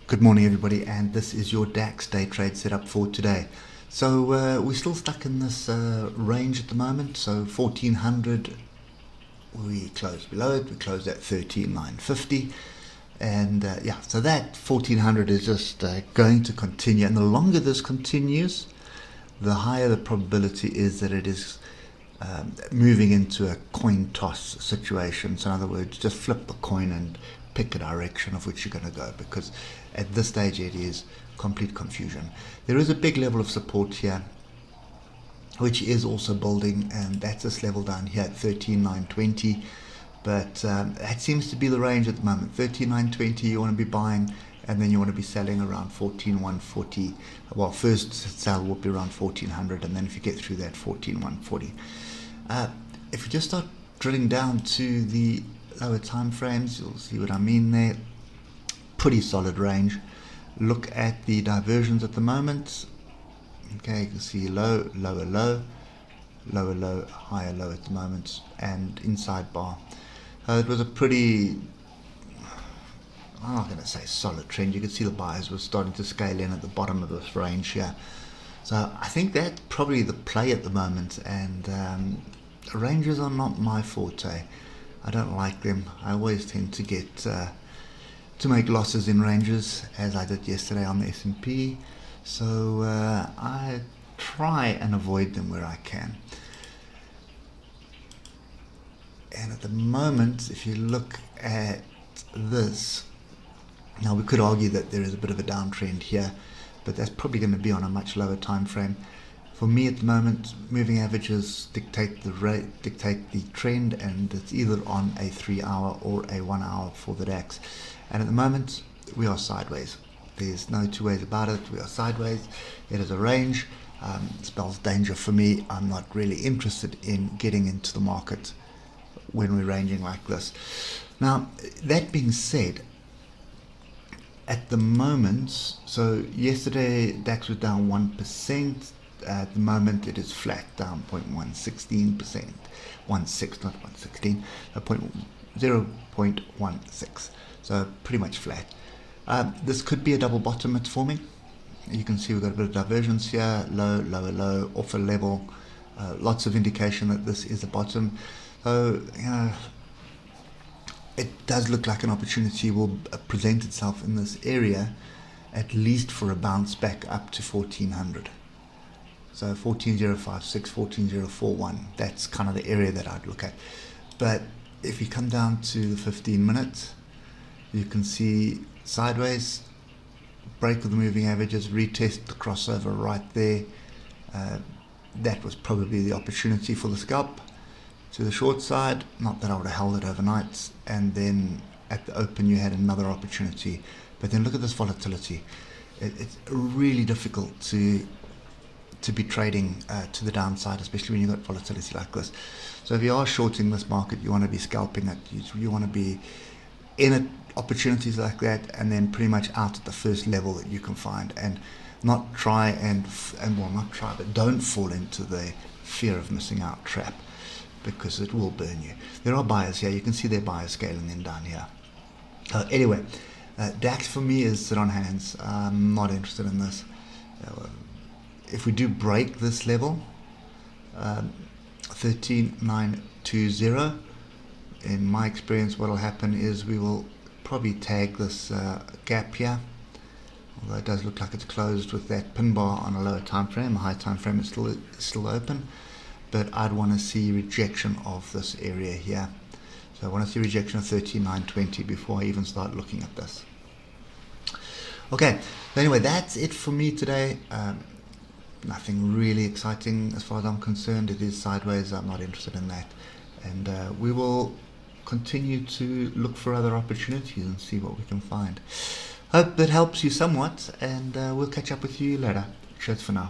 Good morning everybody, and this is your DAX day trade setup for today. So we're still stuck in this range at the moment. So 1400, we closed below it, we closed at 13,950, and yeah, so that 1400 is just going to continue, and the longer this continues, the higher the probability is that it is moving into a coin toss situation. So in other words, just flip the coin and pick a direction of which you're going to go, because at this stage it is complete confusion. There is a big level of support here which is also building, and that's this level down here at 13,920, but that seems to be the range at the moment. 13,920 you want to be buying, and then you want to be selling around 14,140. Well, first sell will be around 1400, and then if you get through that, 14,140. If you just start drilling down to the lower time frames, you'll see what I mean there. Pretty solid range. Look at the diversions at the moment. Okay, you can see low, lower, low, lower, low, higher, low at the moment, and inside bar. It was a pretty, I'm not going to say solid trend. You can see the buyers were starting to scale in at the bottom of this range here. So I think that's probably the play at the moment, and ranges are not my forte. I don't like them. I always tend to get to make losses in ranges, as I did yesterday on the S&P. So I try and avoid them where I can. And at the moment, if you look at this, now we could argue that there is a bit of a downtrend here, but that's probably going to be on a much lower time frame. For me at the moment, moving averages dictate the rate, dictate the trend, and it's either on a 3-hour or a 1 hour for the DAX. And at the moment, we are sideways. There's no two ways about it. We are sideways. It is a range. It spells danger for me. I'm not really interested in getting into the market when we're ranging like this. Now, that being said, at the moment, so yesterday DAX was down 1%. At the moment it is flat, down 0.116%, 16, not 116, 0.16, so pretty much flat. This could be a double bottom it's forming. You can see we've got a bit of divergence here, low, lower, low, off a level, lots of indication that this is a bottom. So, you know, it does look like an opportunity will present itself in this area, at least for a bounce back up to 1400. So 14,056, 14,041, that's kind of the area that I'd look at. But if you come down to the 15 minutes, you can see sideways, break of the moving averages, retest the crossover right there. That was probably the opportunity for the scalp. To the short side, not that I would have held it overnight, and then at the open you had another opportunity. But then look at this volatility. It's really difficult to be trading to the downside, especially when you've got volatility like this. So if you are shorting this market, you want to be scalping it. You want to be in it, opportunities like that, and then pretty much out at the first level that you can find, and not try and well, not try, but don't fall into the fear of missing out trap, because it will burn you. There are buyers here. You can see their buyers scaling in down here. Anyway, DAX for me is sit on hands. I'm not interested in this. If we do break this level, 13,920, in my experience what will happen is we will probably tag this gap here, although it does look like it's closed with that pin bar on a lower time frame. A high time frame is still open, but I'd want to see rejection of this area here. So I want to see rejection of 13,920 before I even start looking at this. Okay, so anyway, that's it for me today. Nothing really exciting as far as I'm concerned. It is sideways. I'm not interested in that, and we will continue to look for other opportunities and see what we can find. Hope that helps you somewhat, and we'll catch up with you later. Cheers for now.